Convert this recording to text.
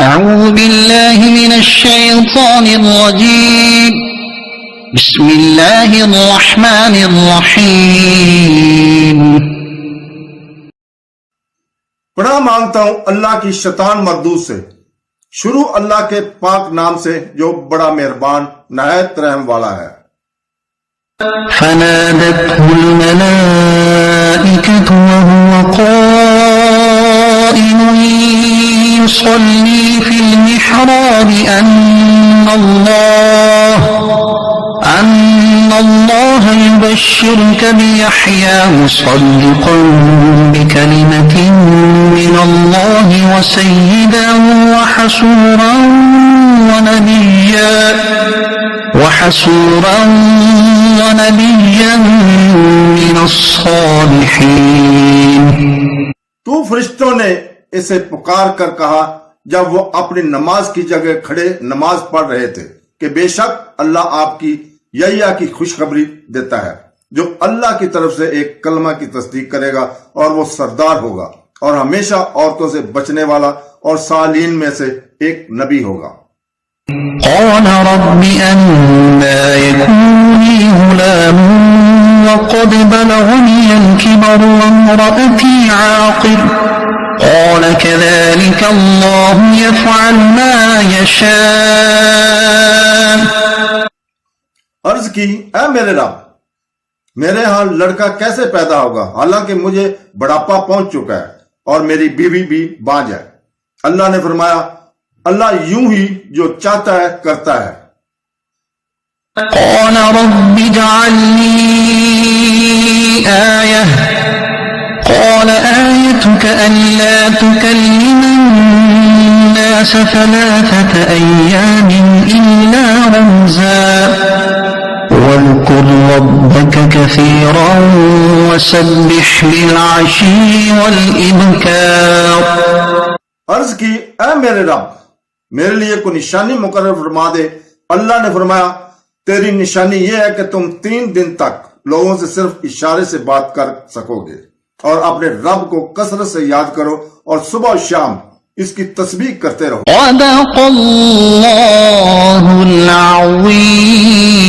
أعوذ بالله من الشيطان الرجيم بسم الله الرحمن الرحيم پناہ مانگتا ہوں اللہ کی شیطان مردود سے۔ شروع اللہ کے پاک نام سے جو بڑا مہربان نہایت رحم والا ہے۔ فنادته الملائكة وهو قائم يصلي في المحراب أن الله يبشرك بيحيى مصدقا بكلمة من الله وسيدا وحسورا ونبيا من الصالحين۔ تو فرشتوں نے اسے پکار کر کہا جب وہ اپنی نماز کی جگہ کھڑے نماز پڑھ رہے تھے کہ بے شک اللہ آپ کی یحییٰ کی خوشخبری دیتا ہے جو اللہ کی طرف سے ایک کلمہ کی تصدیق کرے گا اور وہ سردار ہوگا اور ہمیشہ عورتوں سے بچنے والا اور صالحین میں سے ایک نبی ہوگا۔ قال رب أنى يكون لي غلام وقد بلغني الكبر وامرأتي عاقر قال كذلك الله يفعل ما يشاء۔ عرض کی اے میرے رب میرے ہاں لڑکا کیسے پیدا ہوگا حالانکہ مجھے بڑھاپا پہنچ چکا ہے اور میری بیوی بھی بانجھ ہے۔ اللہ نے فرمایا اللہ یوں ہی جو چاہتا ہے کرتا ہے۔ قال رب اجعل لي آية قال آيتك ألا تكلم الناس 3 أيام إلا رمزا واذكر ربك كثيرا وسبح بالعشي والإبكار۔ عرض کی اے میرے رب میرے لیے کوئی نشانی مقرر فرما دے۔ اللہ نے فرمایا تیری نشانی یہ ہے کہ تم 3 دن تک لوگوں سے صرف اشارے سے بات کر سکو گے اور اپنے رب کو کثرت سے یاد کرو اور صبح و شام اس کی تسبیح کرتے رہو۔ صدق اللہ العظیم۔